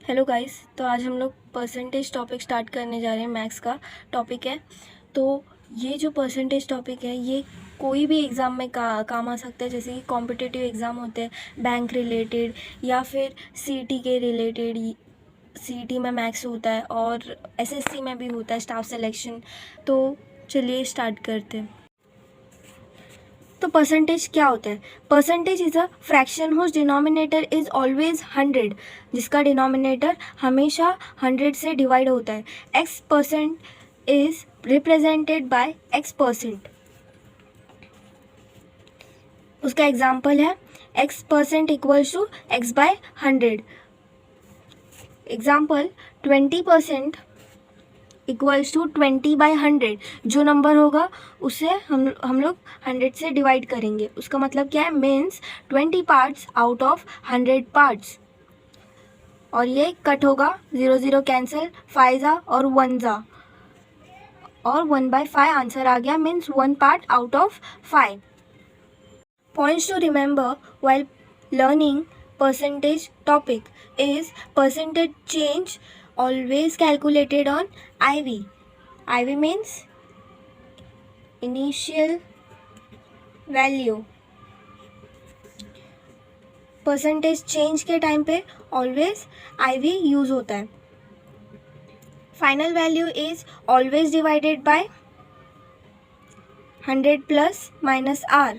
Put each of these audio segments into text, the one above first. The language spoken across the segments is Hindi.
हेलो गाइस, तो आज हम लोग परसेंटेज टॉपिक स्टार्ट करने जा रहे हैं। मैथ्स का टॉपिक है। तो ये जो परसेंटेज टॉपिक है ये कोई भी एग्ज़ाम में काम आ सकता है। जैसे कि कॉम्पिटिटिव एग्ज़ाम होते हैं बैंक रिलेटेड या फिर सीईटी के रिलेटेड। सीईटी में मैथ्स होता है और एसएससी में भी होता है स्टाफ सिलेक्शन। तो चलिए स्टार्ट करते हैं। तो परसेंटेज क्या होता है? Percentage is a fraction whose denominator is always 100, जिसका डिनोमिनेटर हमेशा 100 से डिवाइड होता है। X percent is represented by x percent. उसका एग्जाम्पल है x percent equals to x by 100। Example 20% equals to 20/100। जो नंबर होगा उसे हम लोग 100 से डिवाइड करेंगे। उसका मतलब क्या है? Means 20 parts out of 100 parts. और ये कट होगा, 0 0 कैंसिल, 5 जा और 1 जा, और 1/5 आंसर आ गया। Means 1 part out of 5। Points to remember while learning percentage topic is percentage change always calculated on IV. IV means initial value. Percentage change के टाइम पे ऑलवेज IV यूज होता है। Final value is always divided by 100 plus minus R.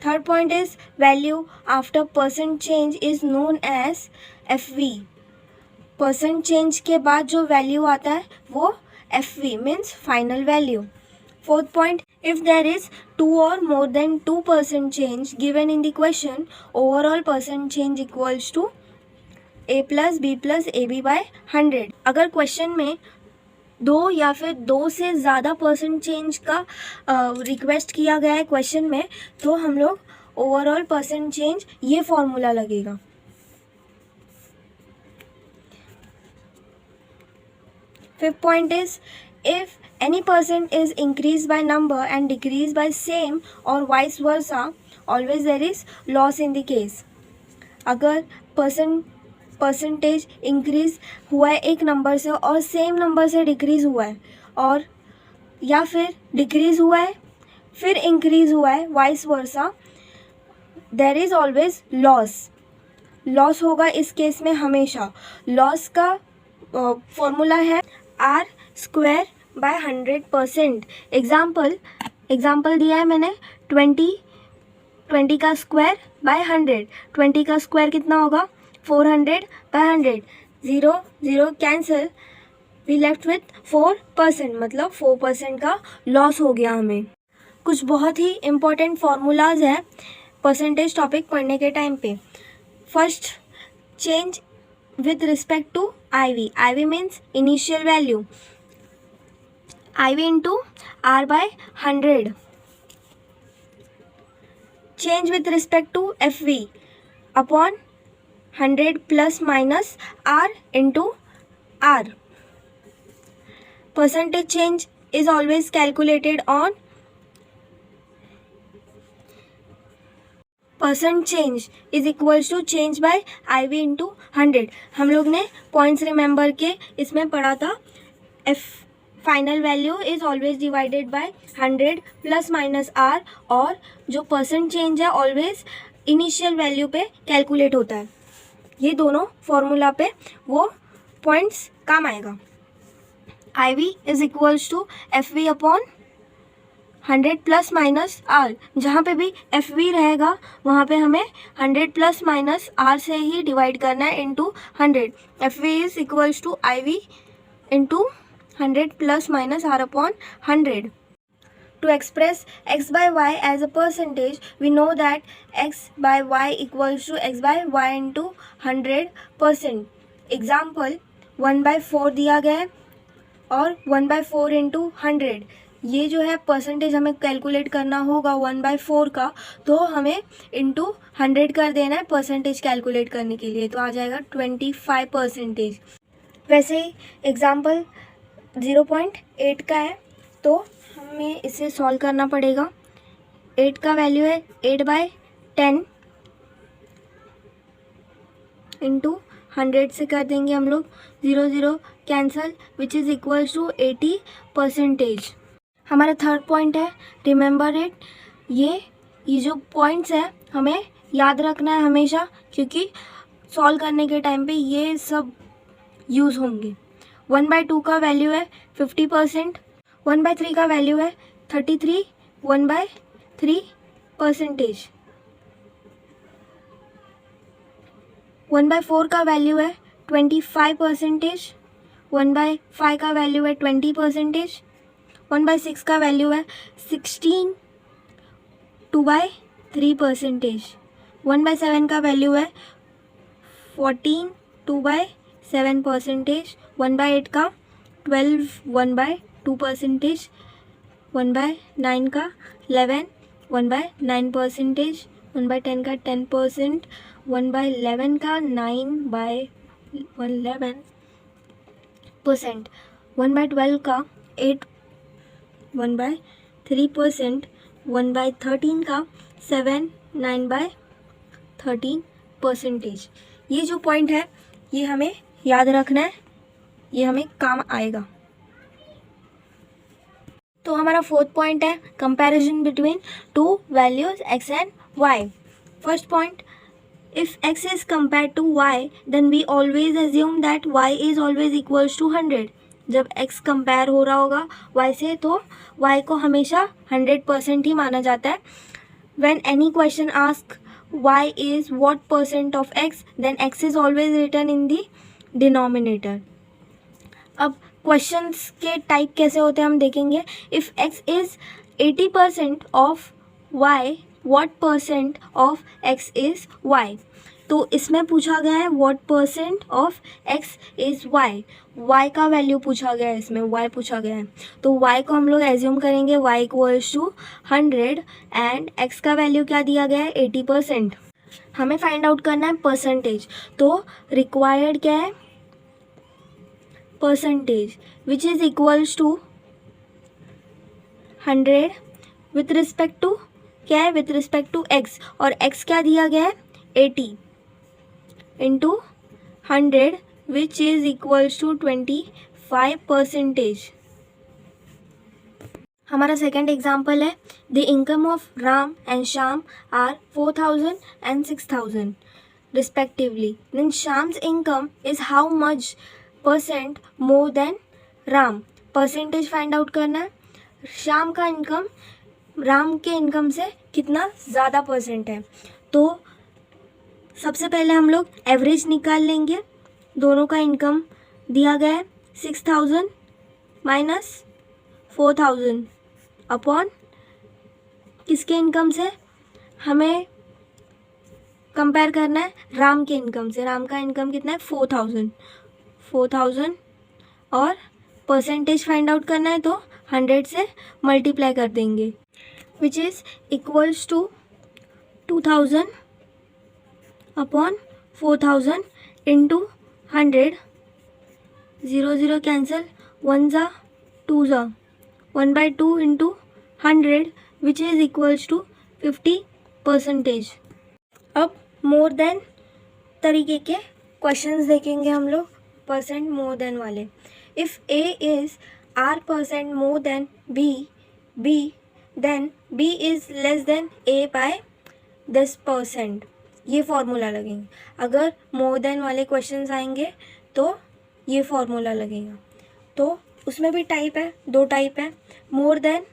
Third point is value after percent change is known as FV. Percent change के बाद जो वैल्यू आता है वो FV means final value. Fourth point, if there is 2 or more than 2% change given in the question, overall percent change equals to A plus B plus AB by 100. अगर क्वेश्चन में 2 या फिर 2 से ज़्यादा परसेंट चेंज का रिक्वेस्ट किया गया है क्वेश्चन में, तो हम लोग ओवरऑल परसेंट चेंज ये फॉर्मूला लगेगा। Fifth point is if any percent is increased by number and decreased by same or vice versa, always there is loss in the case. अगर परसेंटेज इंक्रीज हुआ है एक नंबर से और सेम नंबर से डिक्रीज हुआ है, और या फिर डिक्रीज हुआ है फिर इंक्रीज हुआ है, vice versa, there is always loss. Loss होगा इस केस में हमेशा। लॉस का फॉर्मूला है R स्क्वायर बाय 100%। एग्जाम्पल दिया है मैंने 20 का स्क्वायर बाय 100। 20 का स्क्वायर कितना होगा? 400/100। 0 0 कैंसिल, वी लेफ्ट विथ 4%, मतलब 4% का लॉस हो गया हमें। कुछ बहुत ही इम्पोर्टेंट फार्मूलाज है परसेंटेज टॉपिक पढ़ने के टाइम पे। First, change with respect to IV. IV means initial value. IV into R by 100. Change with respect to FV upon 100 plus minus R into R. Percentage change is always calculated on percent change is equals to change by IV into 100. हम लोग ने पॉइंट्स रिमेंबर के इसमें पढ़ा था। F final value is always divided by 100 plus minus R, और जो परसेंट चेंज है ऑलवेज इनिशियल वैल्यू पे कैलकुलेट होता है। ये दोनों फॉर्मूला पे वो पॉइंट्स काम आएगा। IV is equals to FV upon 100 plus minus R. जहाँ पे भी FV रहेगा वहाँ पे हमें 100 प्लस माइनस R से ही डिवाइड करना है into 100. FV is equals to IV into 100 plus minus R upon 100. To express x by y as a percentage, we know that x by y equals to x by y into 100%. Example 1/4 दिया गया है और 1/4 इंटू 100. ये जो है परसेंटेज हमें कैलकुलेट करना होगा 1/4 का, तो हमें इंटू 100 कर देना है परसेंटेज कैलकुलेट करने के लिए, तो आ जाएगा 25%। वैसे ही एग्जाम्पल 0.8 का है, तो हमें इसे सॉल्व करना पड़ेगा। 8 का वैल्यू है 8/10 इंटू 100 से कर देंगे हम लोग, 0 0 cancel, which is equals to 80%। हमारा थर्ड पॉइंट है रिमेंबर इट। ये जो पॉइंट्स है हमें याद रखना है हमेशा, क्योंकि सॉल्व करने के टाइम पे ये सब यूज़ होंगे। 1/2 का वैल्यू है 50%, 1/3 का वैल्यू है 33, 1/3%, 1/4 का वैल्यू है 25%, 1/5 का वैल्यू है 20%, 1/6 का वैल्यू है 16, 2/3%, 1/7 का वैल्यू है 14, 2/7%, 1/8 का 12, 1/2%, 1/9 का 11, 1/9%, 1/10 का 10%, 1/11 का 9/11%, 1/12 का 8, 1/3%, 1/13 का 7, 9/13%। ये जो पॉइंट है ये हमें याद रखना है, ये हमें काम आएगा। तो हमारा फोर्थ पॉइंट है comparison between two values x and y। First point, if x is compared to y then we always assume that y is always equals to 100। जब x कंपेयर हो रहा होगा y से तो y को हमेशा 100% ही माना जाता है। When any question ask y is what percent of x, then x is always written in the denominator। अब क्वेश्चंस के टाइप कैसे होते हैं हम देखेंगे। If x is 80% of y, what percent of x is y। तो इसमें पूछा गया है what percent of x is y, y का वैल्यू पूछा गया है, इसमें y पूछा गया है। तो y को हम लोग एज्यूम करेंगे y equals to 100 and x का वैल्यू क्या दिया गया है 80%। हमें फाइंड आउट करना है परसेंटेज, तो रिक्वायर्ड क्या है percentage, which is equals to 100 with respect to क्या है विथ रिस्पेक्ट टू x, और x क्या दिया गया है 80 into 100 which is equals to 25%। हमारा सेकेंड एग्जाम्पल है the income of Ram and Shyam are 4,000 and 6,000 respectively, then Shyam's income is how much % more than Ram. Percentage find out करना है, श्याम का इनकम राम के इनकम से कितना ज़्यादा परसेंट है। तो सबसे पहले हम लोग एवरेज निकाल लेंगे। दोनों का इनकम दिया गया है 6,000 माइनस 4,000 अपॉन किसके इनकम से, हमें कंपेयर करना है राम के इनकम से। राम का इनकम कितना है 4,000 और परसेंटेज फाइंड आउट करना है तो 100 से मल्टीप्लाई कर देंगे, which is equals to 2,000 upon 4,000 into 100, 0 0 cancel, 1 जा 2 जा, 1/2 into 100 which is equals to 50%। अब मोर देन तरीके के क्वेश्चंस देखेंगे हम लोग, परसेंट मोर देन वाले। If a is r% more than b, then b is less than a by 10%। ये फॉर्मूला लगेंगे। अगर मोर देन वाले क्वेश्चंस आएंगे तो ये फॉर्मूला लगेगा। तो उसमें भी टाइप है, दो टाइप है। More than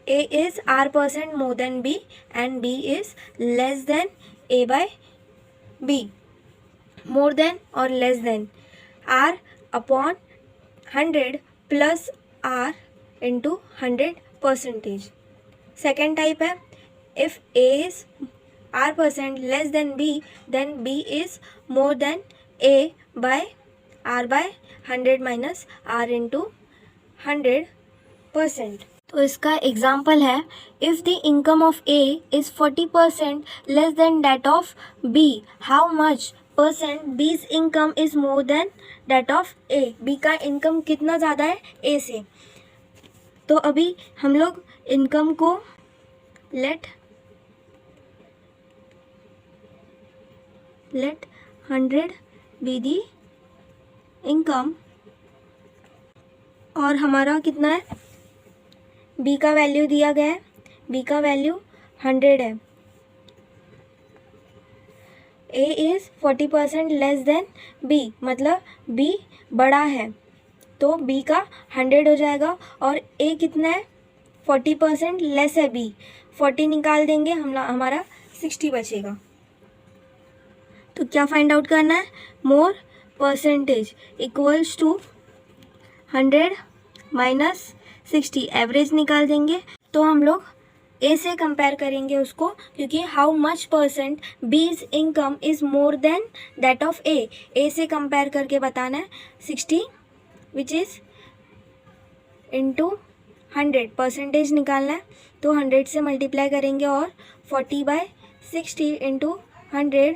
a is r% more than b and b is less than a by b। more than और less than r upon 100 plus r into 100%। second type है if a is r% less than b then b is more than a by r by 100 minus r into 100%। तो इसका एग्जाम्पल है if the income of A is 40% less than that of B, how much % B's income is more than that of A. B का इनकम कितना ज़्यादा है ए से। तो अभी हम लोग इनकम को लेट 100 बी दी इनकम, और हमारा कितना है, बी का वैल्यू दिया गया है, बी का वैल्यू 100 है। A is 40% less than B, मतलब बी बड़ा है तो बी का 100 हो जाएगा, और ए कितना है, 40% लेस है बी, 40 निकाल देंगे हमारा 60 बचेगा। तो क्या फाइंड आउट करना है, more percentage equals to 100 minus 60, average निकाल देंगे। तो हम लोग ए से कंपेयर करेंगे उसको, क्योंकि how much percent B's income is more than that of A से कंपेयर करके बताना है। 60 विच इज़ इंटू 100 परसेंटेज निकालना है, तो 100 से मल्टीप्लाई करेंगे और 40/60 इंटू 100,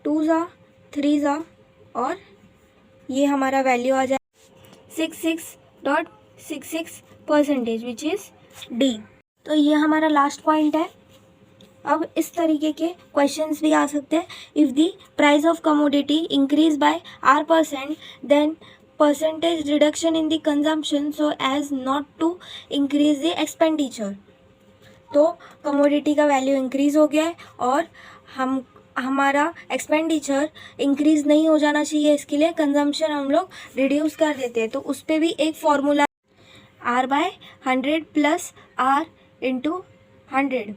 2 ज़ा 3 ज़ा, और ये हमारा वैल्यू आ जाए 66.66% विच इज़ डी। तो ये हमारा लास्ट पॉइंट है। अब इस तरीके के क्वेश्चंस भी आ सकते हैं। If the price of commodity increase by R%, then percentage reduction in the consumption so as not to increase the expenditure. तो कमोडिटी का वैल्यू इंक्रीज हो गया है और हमारा एक्सपेंडिचर इंक्रीज नहीं हो जाना चाहिए, इसके लिए कंजम्पशन हम लोग रिड्यूस कर देते हैं। तो उस पर भी एक formula R/100 plus R into 100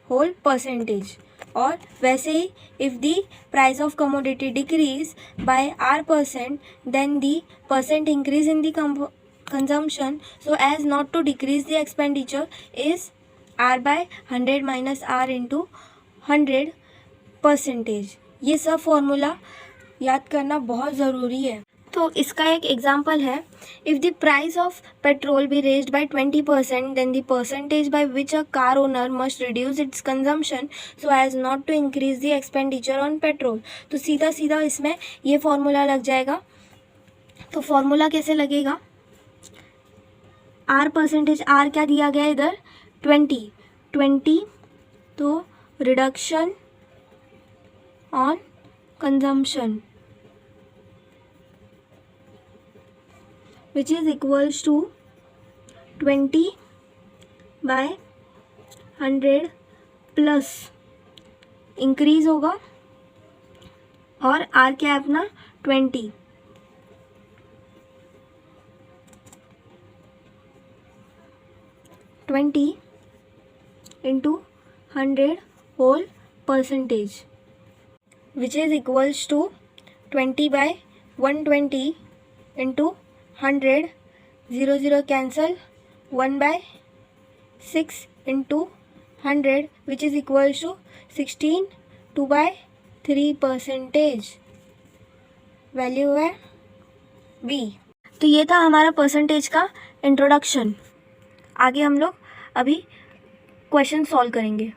whole percentage. और वैसे ही if the price of commodity decrease by R%, then the percent increase in the consumption so as not to decrease the expenditure is R/100 minus R into 100%। ये सब फॉर्मूला याद करना बहुत ज़रूरी है। तो इसका एक एग्जांपल है, if the price of petrol be raised by 20%, then the percentage by which a car owner must reduce its consumption so as not to increase the expenditure on petrol. तो सीधा सीधा इसमें ये फॉर्मूला लग जाएगा। तो फॉर्मूला कैसे लगेगा, R%, R क्या दिया गया है इधर, 20, तो reduction on consumption which is equals to 20/100 plus increase होगा, और R क्या है अपना 20, इंटू 100 whole percentage which is equals to 20/120 into 100, 0 0 cancel, 1/6 into 100 which is equals to 16, 2/3%। Value है बी। तो ये था हमारा परसेंटेज का इंट्रोडक्शन। आगे हम लोग अभी क्वेश्चन सॉल्व करेंगे।